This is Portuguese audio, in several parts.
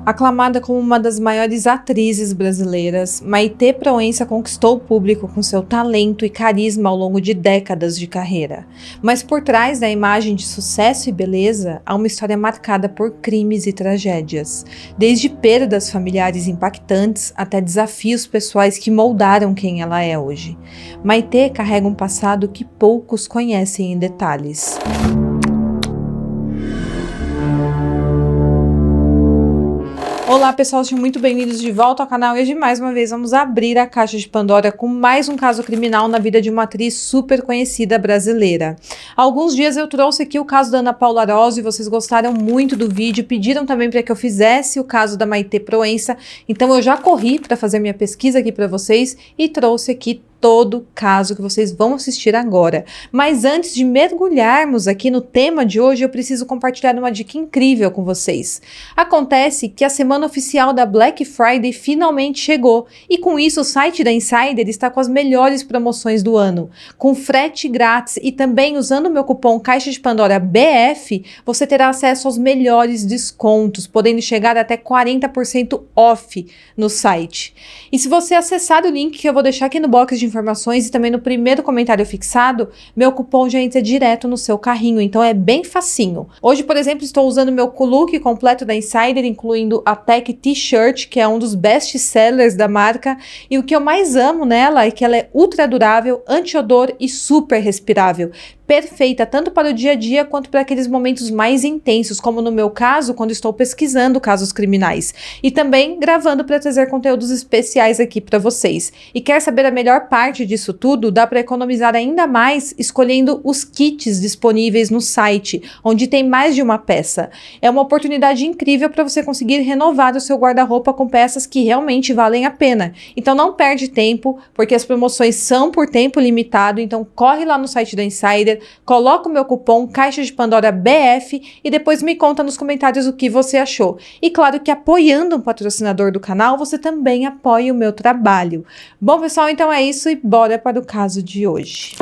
Aclamada como uma das maiores atrizes brasileiras, Maitê Proença conquistou o público com seu talento e carisma ao longo de décadas de carreira. Mas por trás da imagem de sucesso e beleza, há uma história marcada por crimes e tragédias, desde perdas familiares impactantes até desafios pessoais que moldaram quem ela é hoje. Maitê carrega um passado que poucos conhecem em detalhes. Olá pessoal, sejam muito bem-vindos de volta ao canal e hoje mais uma vez vamos abrir a caixa de Pandora com mais um caso criminal na vida de uma atriz super conhecida brasileira. Há alguns dias eu trouxe aqui o caso da Ana Paula Arósio e vocês gostaram muito do vídeo, pediram também para que eu fizesse o caso da Maitê Proença, então eu já corri para fazer minha pesquisa aqui para vocês e trouxe aqui todo o caso que vocês vão assistir agora. Mas antes de mergulharmos aqui no tema de hoje, eu preciso compartilhar uma dica incrível com vocês. Acontece que a semana oficial da Black Friday finalmente chegou e com isso o site da Insider está com as melhores promoções do ano. Com frete grátis e também usando o meu cupom Caixa de Pandora BF, você terá acesso aos melhores descontos, podendo chegar até 40% off no site. E se você acessar o link que eu vou deixar aqui no box de informações e também no primeiro comentário fixado, meu cupom já entra direto no seu carrinho, então é bem facinho. Hoje, por exemplo, estou usando meu look completo da Insider, incluindo a Tech T-shirt, que é um dos best-sellers da marca, e o que eu mais amo nela é que ela é ultra durável, anti-odor e super respirável. Perfeita tanto para o dia a dia quanto para aqueles momentos mais intensos, como no meu caso, quando estou pesquisando casos criminais. E também gravando para trazer conteúdos especiais aqui para vocês. E quer saber a melhor parte disso tudo? Dá para economizar ainda mais escolhendo os kits disponíveis no site, onde tem mais de uma peça. É uma oportunidade incrível para você conseguir renovar o seu guarda-roupa com peças que realmente valem a pena. Então não perde tempo, porque as promoções são por tempo limitado, então corre lá no site da Insider, coloca o meu cupom Caixa de Pandora BF e depois me conta nos comentários o que você achou. E claro que apoiando um patrocinador do canal, você também apoia o meu trabalho. Bom pessoal, então é isso e bora para o caso de hoje.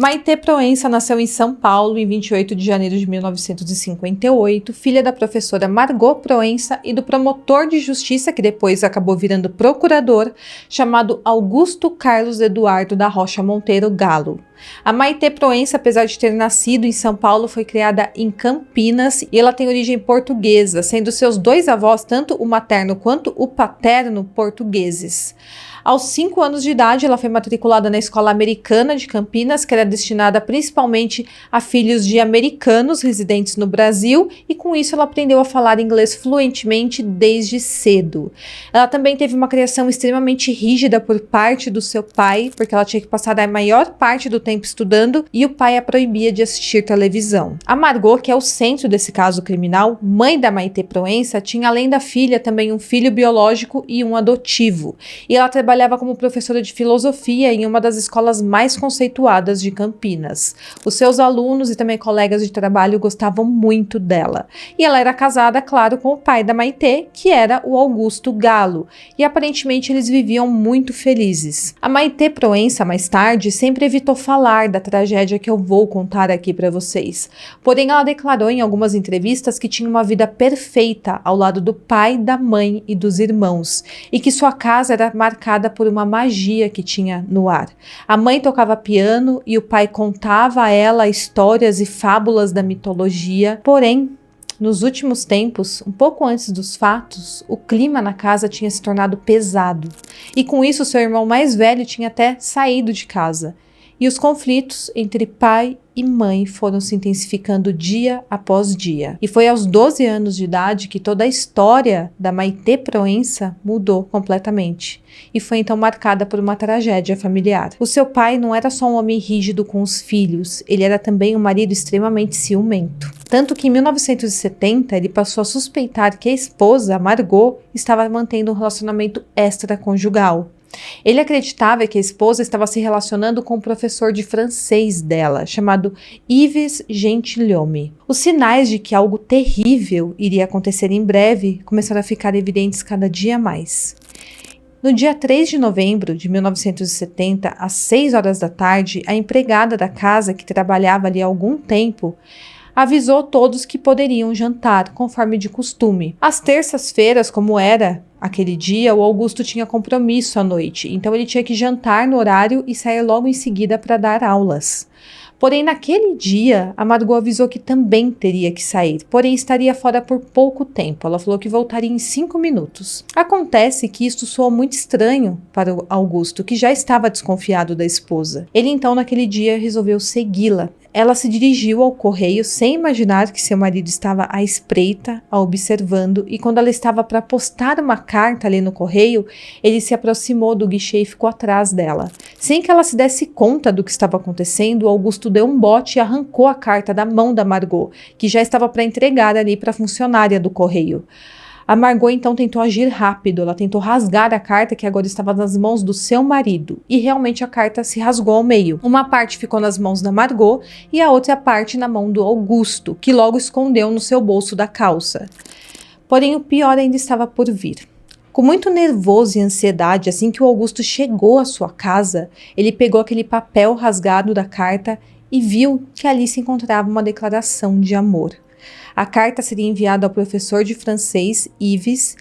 Maitê Proença nasceu em São Paulo em 28 de janeiro de 1958, filha da professora Margot Proença e do promotor de justiça, que depois acabou virando procurador, chamado Augusto Carlos Eduardo da Rocha Monteiro Galo. A Maitê Proença, apesar de ter nascido em São Paulo, foi criada em Campinas e ela tem origem portuguesa, sendo seus dois avós, tanto o materno quanto o paterno, portugueses. Aos 5 anos de idade, ela foi matriculada na Escola Americana de Campinas, que era destinada principalmente a filhos de americanos residentes no Brasil, e com isso ela aprendeu a falar inglês fluentemente desde cedo. Ela também teve uma criação extremamente rígida por parte do seu pai, porque ela tinha que passar a maior parte do tempo estudando e o pai a proibia de assistir televisão. A Margot, que é o centro desse caso criminal, mãe da Maitê Proença, tinha além da filha também um filho biológico e um adotivo, e ela trabalhava como professora de filosofia em uma das escolas mais conceituadas de Campinas. Os seus alunos e também colegas de trabalho gostavam muito dela. E ela era casada, claro, com o pai da Maitê, que era o Augusto Galo, e aparentemente eles viviam muito felizes. A Maitê Proença, mais tarde, sempre evitou falar da tragédia que eu vou contar aqui para vocês. Porém, ela declarou em algumas entrevistas que tinha uma vida perfeita ao lado do pai, da mãe e dos irmãos, e que sua casa era marcada por uma magia que tinha no ar. A mãe tocava piano e o pai contava a ela histórias e fábulas da mitologia, porém, nos últimos tempos, um pouco antes dos fatos, o clima na casa tinha se tornado pesado, e com isso seu irmão mais velho tinha até saído de casa. E os conflitos entre pai e mãe foram se intensificando dia após dia. E foi aos 12 anos de idade que toda a história da Maitê Proença mudou completamente. E foi então marcada por uma tragédia familiar. O seu pai não era só um homem rígido com os filhos, ele era também um marido extremamente ciumento. Tanto que em 1970 ele passou a suspeitar que a esposa, Margot, estava mantendo um relacionamento extraconjugal. Ele acreditava que a esposa estava se relacionando com o professor de francês dela, chamado Yves Gentilhomme. Os sinais de que algo terrível iria acontecer em breve começaram a ficar evidentes cada dia mais. No dia 3 de novembro de 1970, às 6 horas da tarde, a empregada da casa, que trabalhava ali há algum tempo, avisou todos que poderiam jantar, conforme de costume. Às terças-feiras, como era aquele dia, o Augusto tinha compromisso à noite, então ele tinha que jantar no horário e sair logo em seguida para dar aulas. Porém, naquele dia, a Margot avisou que também teria que sair, porém estaria fora por pouco tempo. Ela falou que voltaria em 5 minutos. Acontece que isto soou muito estranho para o Augusto, que já estava desconfiado da esposa. Ele então, naquele dia, resolveu segui-la. Ela se dirigiu ao correio sem imaginar que seu marido estava à espreita, a observando, e quando ela estava para postar uma carta ali no correio, ele se aproximou do guichê e ficou atrás dela. Sem que ela se desse conta do que estava acontecendo, Augusto deu um bote e arrancou a carta da mão da Margot, que já estava para entregar ali para a funcionária do correio. A Margot então tentou agir rápido, ela tentou rasgar a carta que agora estava nas mãos do seu marido, e realmente a carta se rasgou ao meio. Uma parte ficou nas mãos da Margot e a outra parte na mão do Augusto, que logo escondeu no seu bolso da calça. Porém, o pior ainda estava por vir. Com muito nervoso e ansiedade, assim que o Augusto chegou à sua casa, ele pegou aquele papel rasgado da carta e viu que ali se encontrava uma declaração de amor. A carta seria enviada ao professor de francês, Yves.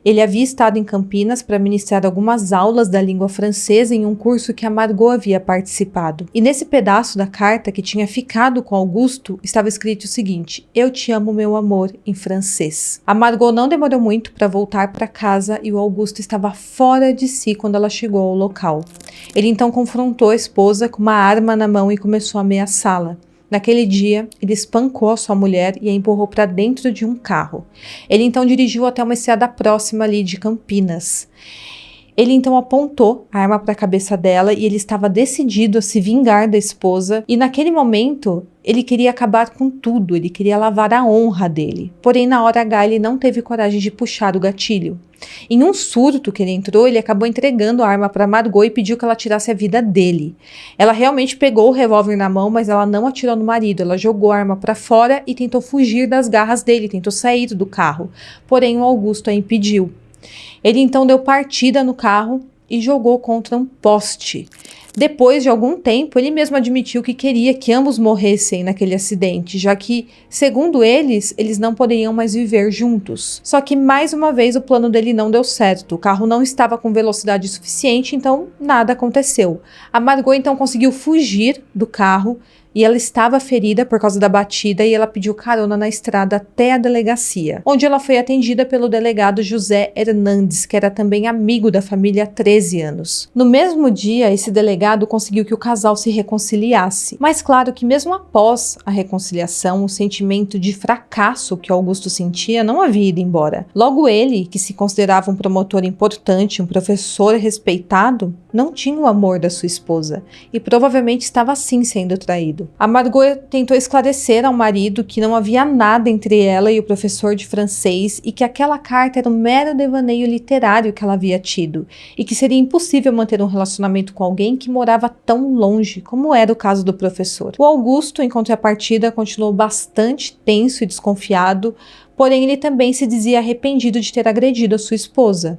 Ele havia estado em Campinas para ministrar algumas aulas da língua francesa em um curso que a Margot havia participado. E nesse pedaço da carta que tinha ficado com Augusto, estava escrito o seguinte: "Eu te amo, meu amor", em francês. A Margot não demorou muito para voltar para casa e o Augusto estava fora de si quando ela chegou ao local. Ele então confrontou a esposa com uma arma na mão e começou a ameaçá-la. Naquele dia, ele espancou a sua mulher e a empurrou para dentro de um carro. Ele então dirigiu até uma estrada próxima ali de Campinas. Ele então apontou a arma para a cabeça dela e ele estava decidido a se vingar da esposa. E naquele momento, ele queria acabar com tudo, ele queria lavar a honra dele. Porém, na hora H, ele não teve coragem de puxar o gatilho. Em um surto que ele entrou, ele acabou entregando a arma para Margot e pediu que ela tirasse a vida dele. Ela realmente pegou o revólver na mão, mas ela não atirou no marido. Ela jogou a arma para fora e tentou fugir das garras dele, tentou sair do carro. Porém, o Augusto a impediu. Ele então deu partida no carro e jogou contra um poste. Depois de algum tempo, ele mesmo admitiu que queria que ambos morressem naquele acidente, já que, segundo eles não poderiam mais viver juntos. Só que, mais uma vez, o plano dele não deu certo. O carro não estava com velocidade suficiente, então nada aconteceu. A Margot então conseguiu fugir do carro e ela estava ferida por causa da batida e ela pediu carona na estrada até a delegacia, onde ela foi atendida pelo delegado José Hernandes, que era também amigo da família há 13 anos. No mesmo dia, esse delegado conseguiu que o casal se reconciliasse, mas claro que mesmo após a reconciliação, o sentimento de fracasso que Augusto sentia não havia ido embora. Logo ele, que se considerava um promotor importante, um professor respeitado, não tinha o amor da sua esposa e provavelmente estava sim sendo traído. A Margot tentou esclarecer ao marido que não havia nada entre ela e o professor de francês e que aquela carta era um mero devaneio literário que ela havia tido e que seria impossível manter um relacionamento com alguém que morava tão longe, como era o caso do professor. O Augusto, em contrapartida, continuou bastante tenso e desconfiado, porém ele também se dizia arrependido de ter agredido a sua esposa.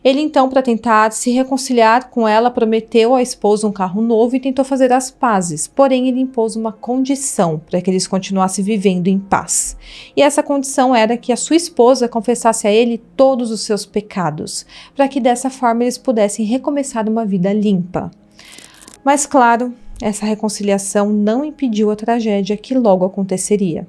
Ele então, para tentar se reconciliar com ela, prometeu à esposa um carro novo e tentou fazer as pazes, porém ele impôs uma condição para que eles continuassem vivendo em paz. E essa condição era que a sua esposa confessasse a ele todos os seus pecados, para que dessa forma eles pudessem recomeçar uma vida limpa. Mas claro, essa reconciliação não impediu a tragédia que logo aconteceria.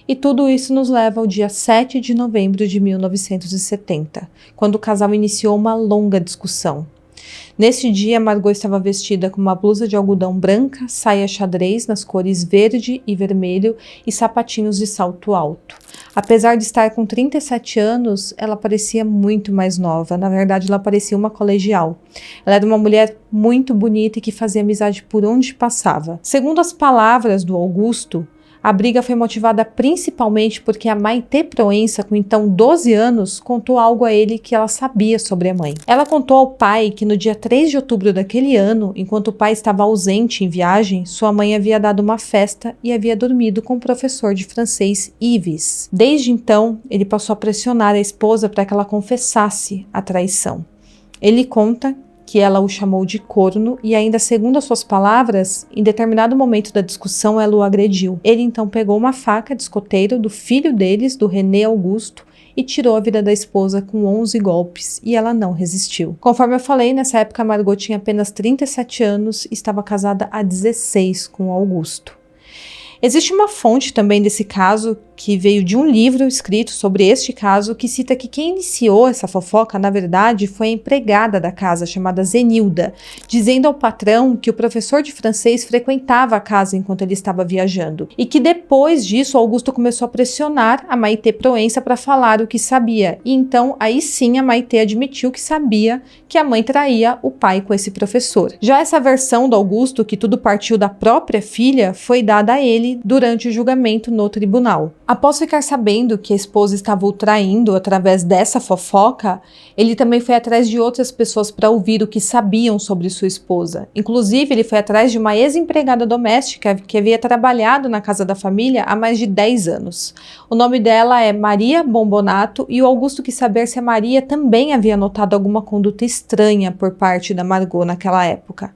E tudo isso nos leva ao dia 7 de novembro de 1970, quando o casal iniciou uma longa discussão. Neste dia, Margot estava vestida com uma blusa de algodão branca, saia xadrez nas cores verde e vermelho e sapatinhos de salto alto. Apesar de estar com 37 anos, ela parecia muito mais nova. Na verdade, ela parecia uma colegial. Ela era uma mulher muito bonita e que fazia amizade por onde passava. Segundo as palavras do Augusto, a briga foi motivada principalmente porque a Maite Proença, com então 12 anos, contou algo a ele que ela sabia sobre a mãe. Ela contou ao pai que no dia 3 de outubro daquele ano, enquanto o pai estava ausente em viagem, sua mãe havia dado uma festa e havia dormido com o professor de francês Yves. Desde então, ele passou a pressionar a esposa para que ela confessasse a traição. Ele conta que ela o chamou de corno e ainda, segundo as suas palavras, em determinado momento da discussão ela o agrediu. Ele então pegou uma faca de escoteiro do filho deles, do René Augusto, e tirou a vida da esposa com 11 golpes, e ela não resistiu. Conforme eu falei, nessa época Margot tinha apenas 37 anos e estava casada há 16 com Augusto. Existe uma fonte também desse caso que veio de um livro escrito sobre este caso que cita que quem iniciou essa fofoca, na verdade, foi a empregada da casa chamada Zenilda, dizendo ao patrão que o professor de francês frequentava a casa enquanto ele estava viajando e que depois disso Augusto começou a pressionar a Maitê Proença para falar o que sabia, e então aí sim a Maitê admitiu que sabia que a mãe traía o pai com esse professor. Já essa versão do Augusto, que tudo partiu da própria filha, foi dada a ele durante o julgamento no tribunal. Após ficar sabendo que a esposa estava o traindo através dessa fofoca, ele também foi atrás de outras pessoas para ouvir o que sabiam sobre sua esposa. Inclusive, ele foi atrás de uma ex-empregada doméstica que havia trabalhado na casa da família há mais de 10 anos. O nome dela é Maria Bombonato e o Augusto quis saber se a Maria também havia notado alguma conduta estranha por parte da Margot naquela época.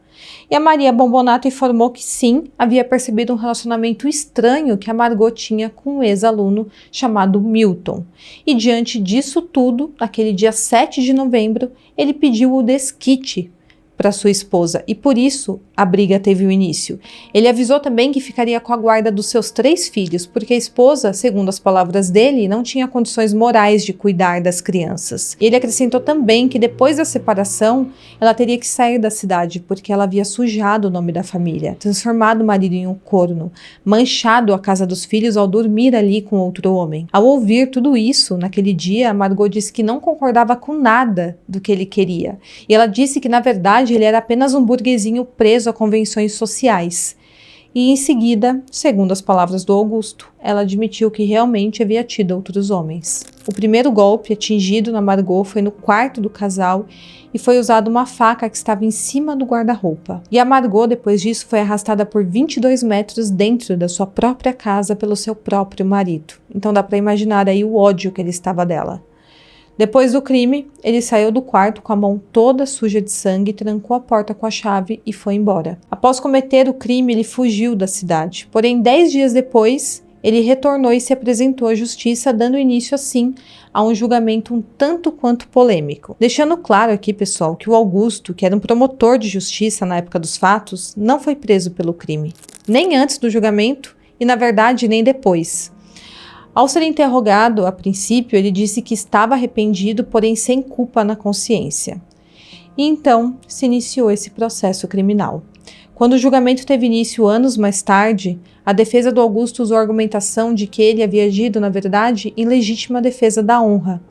E a Maria Bombonato informou que sim, havia percebido um relacionamento estranho que a Margot tinha com um ex-aluno chamado Milton. E diante disso tudo, naquele dia 7 de novembro, ele pediu o desquite para sua esposa e por isso a briga teve o início. Ele avisou também que ficaria com a guarda dos seus 3 filhos, porque a esposa, segundo as palavras dele, não tinha condições morais de cuidar das crianças. Ele acrescentou também que depois da separação, ela teria que sair da cidade, porque ela havia sujado o nome da família, transformado o marido em um corno, manchado a casa dos filhos ao dormir ali com outro homem. Ao ouvir tudo isso, naquele dia, Margot disse que não concordava com nada do que ele queria. E ela disse que, na verdade, ele era apenas um burguesinho preso a convenções sociais. E em seguida, segundo as palavras do Augusto, ela admitiu que realmente havia tido outros homens. O primeiro golpe atingido na Margot foi no quarto do casal e foi usada uma faca que estava em cima do guarda-roupa. E a Margot, depois disso, foi arrastada por 22 metros dentro da sua própria casa pelo seu próprio marido. Então dá para imaginar aí o ódio que ele estava dela. Depois do crime, ele saiu do quarto com a mão toda suja de sangue, trancou a porta com a chave e foi embora. Após cometer o crime, ele fugiu da cidade. Porém, 10 dias depois, ele retornou e se apresentou à justiça, dando início, assim, a um julgamento um tanto quanto polêmico. Deixando claro aqui, pessoal, que o Augusto, que era um promotor de justiça na época dos fatos, não foi preso pelo crime. Nem antes do julgamento e, na verdade, nem depois. Ao ser interrogado, a princípio, ele disse que estava arrependido, porém sem culpa na consciência. E então se iniciou esse processo criminal. Quando o julgamento teve início anos mais tarde, a defesa do Augusto usou a argumentação de que ele havia agido, na verdade, em legítima defesa da honra.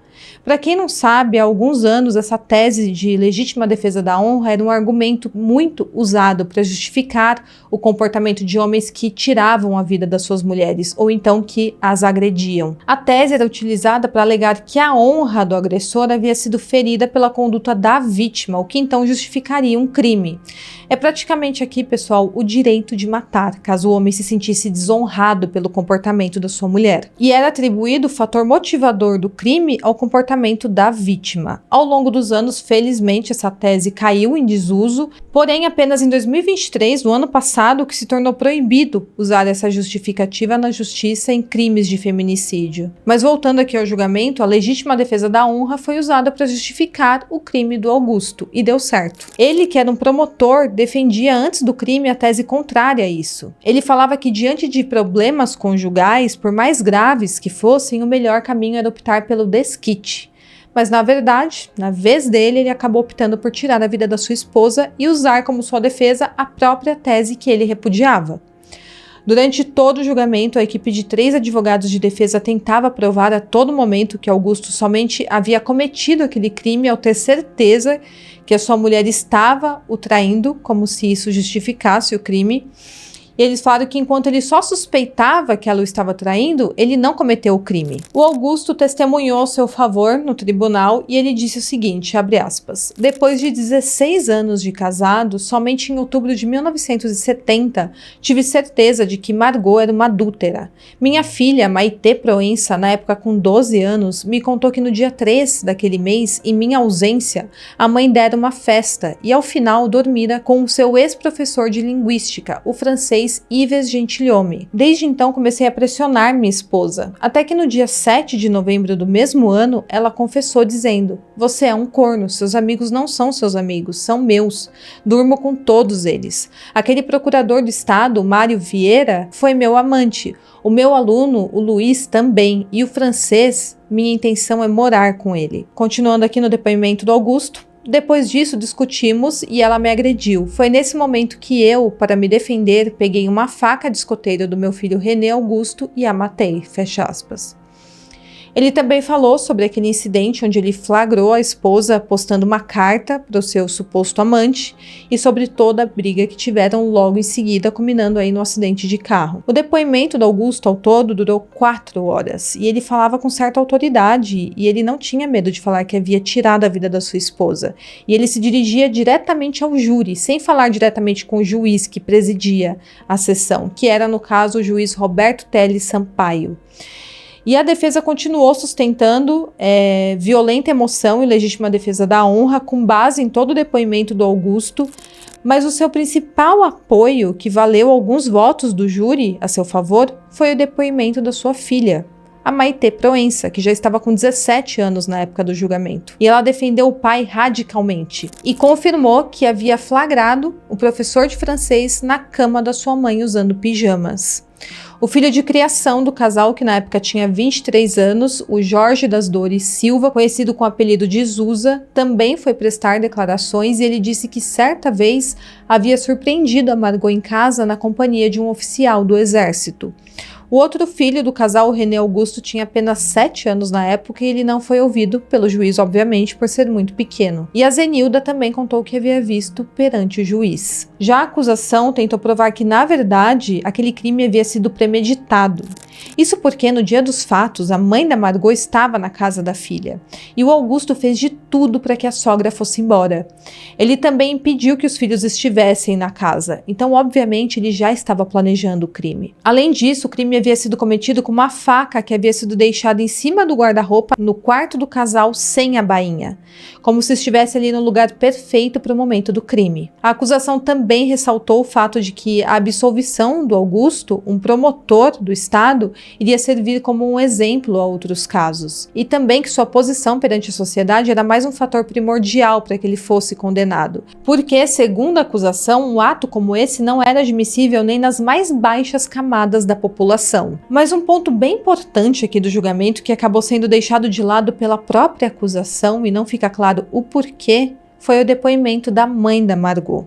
Para quem não sabe, há alguns anos essa tese de legítima defesa da honra era um argumento muito usado para justificar o comportamento de homens que tiravam a vida das suas mulheres ou então que as agrediam. A tese era utilizada para alegar que a honra do agressor havia sido ferida pela conduta da vítima, o que então justificaria um crime. É praticamente aqui, pessoal, o direito de matar, caso o homem se sentisse desonrado pelo comportamento da sua mulher. E era atribuído o fator motivador do crime ao comportamento da vítima. Ao longo dos anos, felizmente, essa tese caiu em desuso, porém apenas em 2023, no ano passado, que se tornou proibido usar essa justificativa na justiça em crimes de feminicídio. Mas voltando aqui ao julgamento, a legítima defesa da honra foi usada para justificar o crime do Augusto, e deu certo. Ele, que era um promotor, defendia antes do crime a tese contrária a isso. Ele falava que diante de problemas conjugais, por mais graves que fossem, o melhor caminho era optar pelo desquite. Mas na verdade, na vez dele, ele acabou optando por tirar a vida da sua esposa e usar como sua defesa a própria tese que ele repudiava. Durante todo o julgamento, a equipe de 3 advogados de defesa tentava provar a todo momento que Augusto somente havia cometido aquele crime ao ter certeza que a sua mulher estava o traindo, como se isso justificasse o crime. E eles falaram que enquanto ele só suspeitava que ela o estava traindo, ele não cometeu o crime. O Augusto testemunhou a seu favor no tribunal e ele disse o seguinte, abre aspas, depois de 16 anos de casado, somente em outubro de 1970, tive certeza de que Margot era uma adúltera. Minha filha, Maite Proença, na época com 12 anos, me contou que no dia 3 daquele mês, em minha ausência, a mãe dera uma festa e ao final dormira com o seu ex-professor de linguística, o francês Yves Gentilhomme. Desde então comecei a pressionar minha esposa, até que no dia 7 de novembro do mesmo ano, ela confessou dizendo, você é um corno, seus amigos não são seus amigos, são meus, durmo com todos eles. Aquele procurador do estado, Mário Vieira, foi meu amante, o meu aluno, o Luiz, também, e o francês, minha intenção é morar com ele. Continuando aqui no depoimento do Augusto, depois disso discutimos e ela me agrediu. Foi nesse momento que eu, para me defender, peguei uma faca de escoteiro do meu filho René Augusto e a matei, fecha aspas. Ele também falou sobre aquele incidente onde ele flagrou a esposa postando uma carta para o seu suposto amante e sobre toda a briga que tiveram logo em seguida, culminando aí no acidente de carro. O depoimento do Augusto ao todo durou 4 horas e ele falava com certa autoridade e ele não tinha medo de falar que havia tirado a vida da sua esposa. E ele se dirigia diretamente ao júri, sem falar diretamente com o juiz que presidia a sessão, que era no caso o juiz Roberto Teles Sampaio. E a defesa continuou sustentando violenta emoção e legítima defesa da honra com base em todo o depoimento do Augusto, mas o seu principal apoio, que valeu alguns votos do júri a seu favor, foi o depoimento da sua filha, a Maite Proença, que já estava com 17 anos na época do julgamento. E ela defendeu o pai radicalmente e confirmou que havia flagrado o professor de francês na cama da sua mãe usando pijamas. O filho de criação do casal, que na época tinha 23 anos, o Jorge das Dores Silva, conhecido com o apelido de Zusa, também foi prestar declarações e ele disse que certa vez havia surpreendido a Margot em casa na companhia de um oficial do exército. O outro filho do casal, o René Augusto, tinha apenas 7 anos na época e ele não foi ouvido pelo juiz, obviamente, por ser muito pequeno. E a Zenilda também contou o que havia visto perante o juiz. Já a acusação tentou provar que, na verdade, aquele crime havia sido premeditado. Isso porque, no dia dos fatos, a mãe da Margot estava na casa da filha. E o Augusto fez de tudo para que a sogra fosse embora. Ele também impediu que os filhos estivessem na casa. Então, obviamente, ele já estava planejando o crime. Além disso, o crime havia sido cometido com uma faca que havia sido deixada em cima do guarda-roupa no quarto do casal sem a bainha, como se estivesse ali no lugar perfeito para o momento do crime. A acusação também ressaltou o fato de que a absolvição do Augusto, um promotor do Estado, iria servir como um exemplo a outros casos, e também que sua posição perante a sociedade era mais um fator primordial para que ele fosse condenado, porque, segundo a acusação, um ato como esse não era admissível nem nas mais baixas camadas da população. Mas um ponto bem importante aqui do julgamento, que acabou sendo deixado de lado pela própria acusação e não fica claro o porquê, foi o depoimento da mãe da Margot.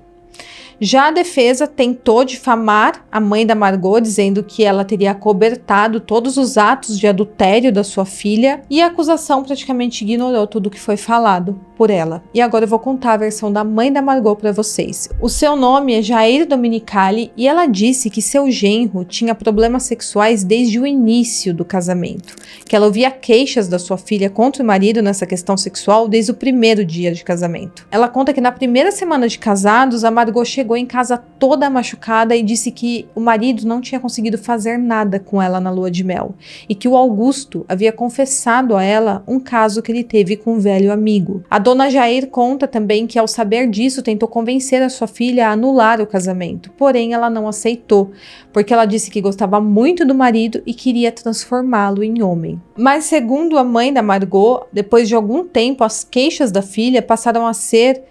Já a defesa tentou difamar a mãe da Margot, dizendo que ela teria acobertado todos os atos de adultério da sua filha, e a acusação praticamente ignorou tudo o que foi falado por ela. E agora eu vou contar a versão da mãe da Margot para vocês. O seu nome é Jair Dominicali e ela disse que seu genro tinha problemas sexuais desde o início do casamento, que ela ouvia queixas da sua filha contra o marido nessa questão sexual desde o primeiro dia de casamento. Ela conta que na primeira semana de casados, a Margot chegou em casa toda machucada e disse que o marido não tinha conseguido fazer nada com ela na lua de mel e que o Augusto havia confessado a ela um caso que ele teve com um velho amigo. A dona Jair conta também que, ao saber disso, tentou convencer a sua filha a anular o casamento, porém ela não aceitou, porque ela disse que gostava muito do marido e queria transformá-lo em homem. Mas, segundo a mãe da Margot, depois de algum tempo as queixas da filha passaram a ser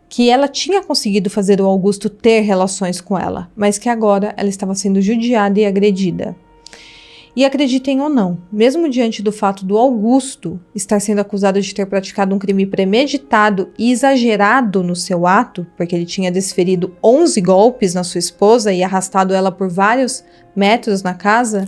que ela tinha conseguido fazer o Augusto ter relações com ela, mas que agora ela estava sendo judiada e agredida. E acreditem ou não, mesmo diante do fato do Augusto estar sendo acusado de ter praticado um crime premeditado e exagerado no seu ato, porque ele tinha desferido 11 golpes na sua esposa e arrastado ela por vários metros na casa,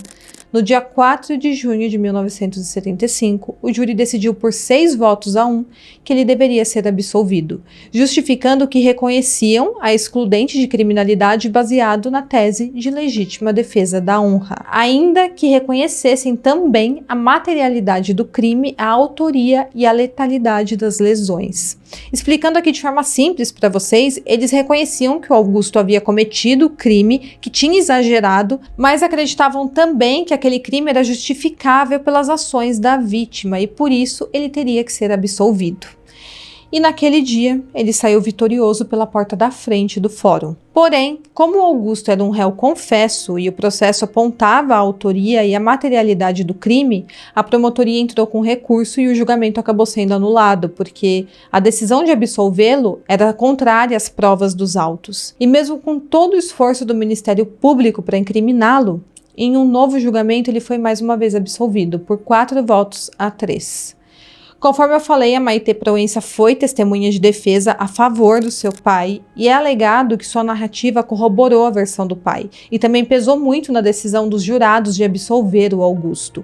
no dia 4 de junho de 1975, o júri decidiu por 6 votos a 1 que ele deveria ser absolvido, justificando que reconheciam a excludente de criminalidade baseado na tese de legítima defesa da honra, ainda que reconhecessem também a materialidade do crime, a autoria e a letalidade das lesões. Explicando aqui de forma simples para vocês, eles reconheciam que o Augusto havia cometido o crime, que tinha exagerado, mas acreditavam também que aquele crime era justificável pelas ações da vítima e por isso ele teria que ser absolvido. E naquele dia, ele saiu vitorioso pela porta da frente do fórum. Porém, como Augusto era um réu confesso e o processo apontava a autoria e a materialidade do crime, a promotoria entrou com recurso e o julgamento acabou sendo anulado, porque a decisão de absolvê-lo era contrária às provas dos autos. E mesmo com todo o esforço do Ministério Público para incriminá-lo, em um novo julgamento ele foi mais uma vez absolvido, por 4 votos a 3. Conforme eu falei, a Maitê Proença foi testemunha de defesa a favor do seu pai e é alegado que sua narrativa corroborou a versão do pai e também pesou muito na decisão dos jurados de absolver o Augusto.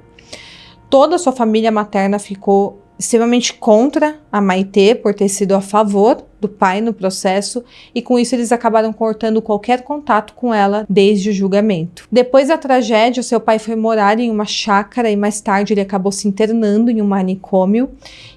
Toda a sua família materna ficou extremamente contra a Maitê por ter sido a favor do pai no processo e com isso eles acabaram cortando qualquer contato com ela desde o julgamento. Depois da tragédia, o seu pai foi morar em uma chácara e mais tarde ele acabou se internando em um manicômio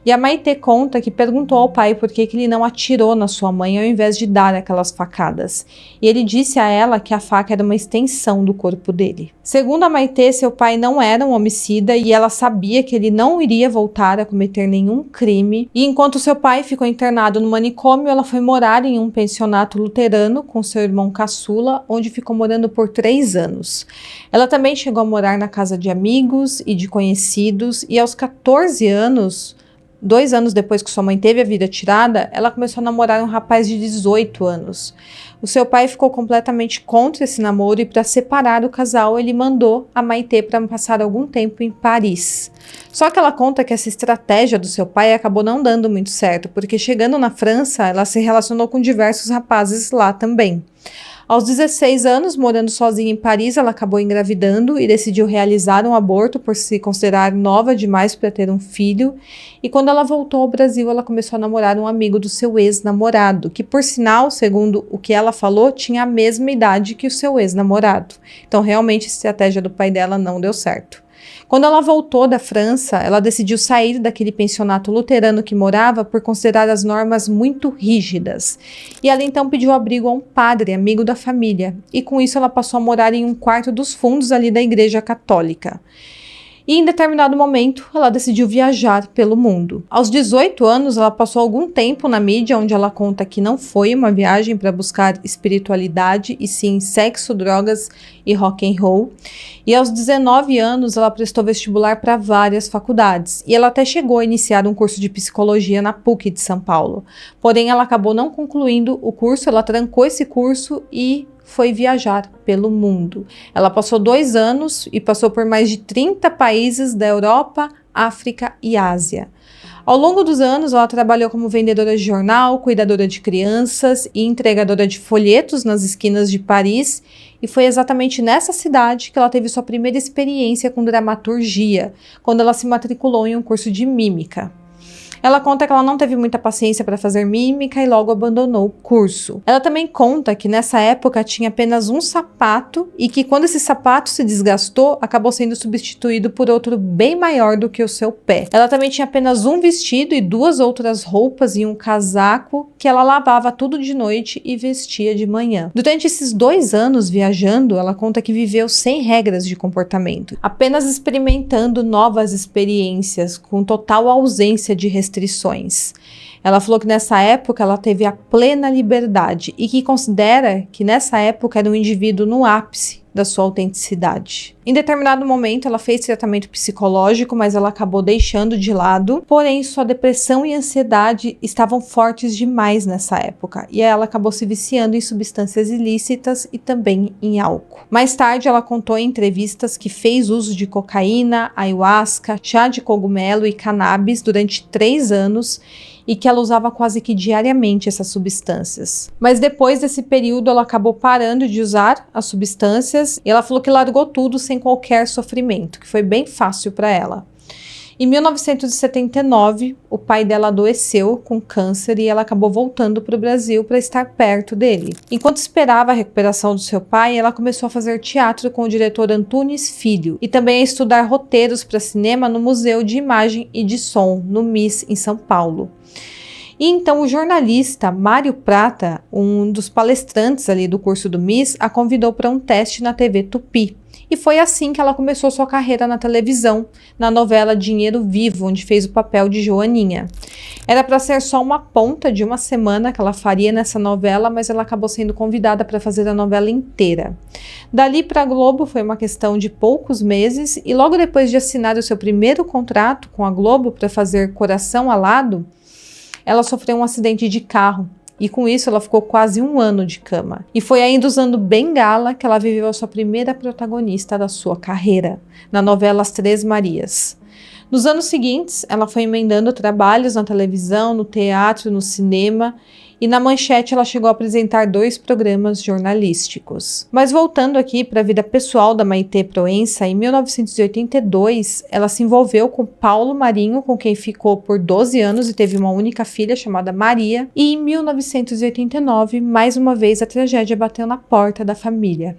e a Maitê conta que perguntou ao pai por que ele não atirou na sua mãe ao invés de dar aquelas facadas. E ele disse a ela que a faca era uma extensão do corpo dele. Segundo a Maitê, seu pai não era um homicida e ela sabia que ele não iria voltar a cometer nenhum crime. E enquanto seu pai ficou internado no manicômio, ela foi morar em um pensionato luterano com seu irmão caçula, onde ficou morando por 3 anos. Ela também chegou a morar na casa de amigos e de conhecidos e aos 14 anos, 2 anos depois que sua mãe teve a vida tirada, ela começou a namorar um rapaz de 18 anos. O seu pai ficou completamente contra esse namoro e para separar o casal ele mandou a Maitê para passar algum tempo em Paris. Só que ela conta que essa estratégia do seu pai acabou não dando muito certo, porque chegando na França ela se relacionou com diversos rapazes lá também. Aos 16 anos, morando sozinha em Paris, ela acabou engravidando e decidiu realizar um aborto por se considerar nova demais para ter um filho. E quando ela voltou ao Brasil, ela começou a namorar um amigo do seu ex-namorado, que por sinal, segundo o que ela falou, tinha a mesma idade que o seu ex-namorado. Então realmente a estratégia do pai dela não deu certo. Quando ela voltou da França, ela decidiu sair daquele pensionato luterano que morava por considerar as normas muito rígidas. E ela então pediu abrigo a um padre, amigo da família. E com isso ela passou a morar em um quarto dos fundos ali da Igreja Católica. E em determinado momento, ela decidiu viajar pelo mundo. Aos 18 anos, ela passou algum tempo na mídia, onde ela conta que não foi uma viagem para buscar espiritualidade, e sim sexo, drogas e rock and roll. E aos 19 anos, ela prestou vestibular para várias faculdades. E ela até chegou a iniciar um curso de psicologia na PUC de São Paulo. Porém, ela acabou não concluindo o curso, ela trancou esse curso e foi viajar pelo mundo. Ela passou 2 anos e passou por mais de 30 países da Europa, África e Ásia. Ao longo dos anos, ela trabalhou como vendedora de jornal, cuidadora de crianças e entregadora de folhetos nas esquinas de Paris, e foi exatamente nessa cidade que ela teve sua primeira experiência com dramaturgia, quando ela se matriculou em um curso de mímica. Ela conta que ela não teve muita paciência para fazer mímica e logo abandonou o curso. Ela também conta que nessa época tinha apenas um sapato e que quando esse sapato se desgastou, acabou sendo substituído por outro bem maior do que o seu pé. Ela também tinha apenas um vestido e 2 outras roupas e um casaco que ela lavava tudo de noite e vestia de manhã. Durante esses 2 anos viajando, ela conta que viveu sem regras de comportamento, apenas experimentando novas experiências com total ausência de restrições. Ela falou que nessa época ela teve a plena liberdade e que considera que nessa época era um indivíduo no ápice da sua autenticidade. Em determinado momento ela fez tratamento psicológico, mas ela acabou deixando de lado, porém sua depressão e ansiedade estavam fortes demais nessa época e ela acabou se viciando em substâncias ilícitas e também em álcool. Mais tarde ela contou em entrevistas que fez uso de cocaína, ayahuasca, chá de cogumelo e cannabis durante 3 anos e que ela usava quase que diariamente essas substâncias. Mas depois desse período ela acabou parando de usar as substâncias e ela falou que largou tudo sem qualquer sofrimento, que foi bem fácil para ela. Em 1979, o pai dela adoeceu com câncer e ela acabou voltando para o Brasil para estar perto dele. Enquanto esperava a recuperação do seu pai, ela começou a fazer teatro com o diretor Antunes Filho e também a estudar roteiros para cinema no Museu de Imagem e de Som, no MIS, em São Paulo. E então o jornalista Mário Prata, um dos palestrantes ali do curso do MIS, a convidou para um teste na TV Tupi. E foi assim que ela começou sua carreira na televisão, na novela Dinheiro Vivo, onde fez o papel de Joaninha. Era para ser só uma ponta de uma semana que ela faria nessa novela, mas ela acabou sendo convidada para fazer a novela inteira. Dali para a Globo foi uma questão de poucos meses e logo depois de assinar o seu primeiro contrato com a Globo para fazer Coração Alado, ela sofreu um acidente de carro. E com isso ela ficou quase um ano de cama. E foi ainda usando bengala que ela viveu a sua primeira protagonista da sua carreira, na novela As Três Marias. Nos anos seguintes, ela foi emendando trabalhos na televisão, no teatro, no cinema, e na Manchete ela chegou a apresentar 2 programas jornalísticos. Mas voltando aqui para a vida pessoal da Maitê Proença, em 1982 ela se envolveu com Paulo Marinho, com quem ficou por 12 anos e teve uma única filha chamada Maria, e em 1989, mais uma vez a tragédia bateu na porta da família.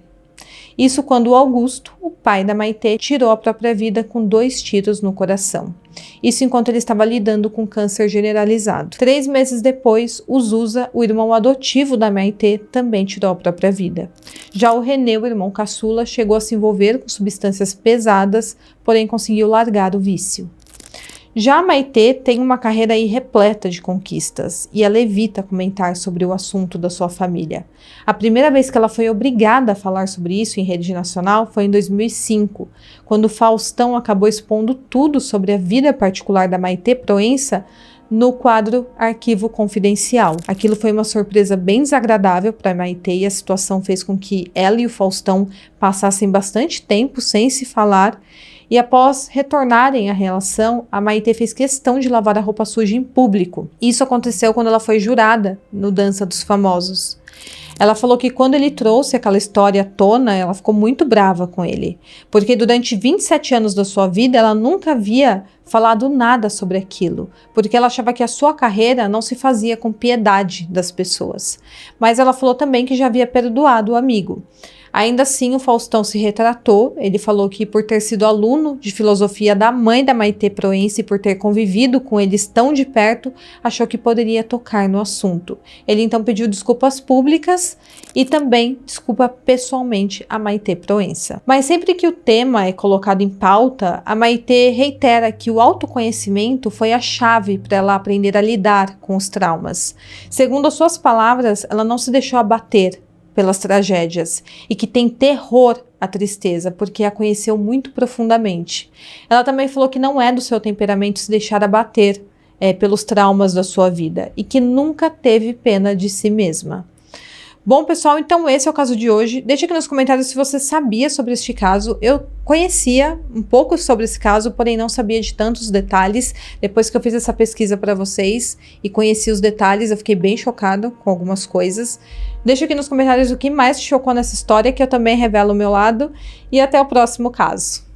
Isso quando o Augusto, o pai da Maitê, tirou a própria vida com 2 tiros no coração. Isso enquanto ele estava lidando com câncer generalizado. 3 meses depois, o Zusa, o irmão adotivo da Maitê, também tirou a própria vida. Já o Renê, o irmão caçula, chegou a se envolver com substâncias pesadas, porém conseguiu largar o vício. Já a Maitê tem uma carreira aí repleta de conquistas e ela evita comentar sobre o assunto da sua família. A primeira vez que ela foi obrigada a falar sobre isso em rede nacional foi em 2005, quando o Faustão acabou expondo tudo sobre a vida particular da Maitê Proença no quadro Arquivo Confidencial. Aquilo foi uma surpresa bem desagradável para a Maitê e a situação fez com que ela e o Faustão passassem bastante tempo sem se falar. E após retornarem à relação, a Maitê fez questão de lavar a roupa suja em público. Isso aconteceu quando ela foi jurada no Dança dos Famosos. Ela falou que quando ele trouxe aquela história à tona, ela ficou muito brava com ele, porque durante 27 anos da sua vida ela nunca havia falado nada sobre aquilo, porque ela achava que a sua carreira não se fazia com piedade das pessoas. Mas ela falou também que já havia perdoado o amigo. Ainda assim, o Faustão se retratou. Ele falou que por ter sido aluno de filosofia da mãe da Maitê Proença e por ter convivido com eles tão de perto, achou que poderia tocar no assunto. Ele então pediu desculpas públicas e também desculpa pessoalmente a Maitê Proença. Mas sempre que o tema é colocado em pauta, a Maitê reitera que o autoconhecimento foi a chave para ela aprender a lidar com os traumas. Segundo as suas palavras, ela não se deixou abater pelas tragédias e que tem terror à tristeza, porque a conheceu muito profundamente. Ela também falou que não é do seu temperamento se deixar abater pelos traumas da sua vida e que nunca teve pena de si mesma. Bom, pessoal, então esse é o caso de hoje. Deixa aqui nos comentários se você sabia sobre este caso. Eu conhecia um pouco sobre esse caso, porém não sabia de tantos detalhes. Depois que eu fiz essa pesquisa para vocês e conheci os detalhes, eu fiquei bem chocada com algumas coisas. Deixa aqui nos comentários o que mais te chocou nessa história, que eu também revelo o meu lado. E até o próximo caso.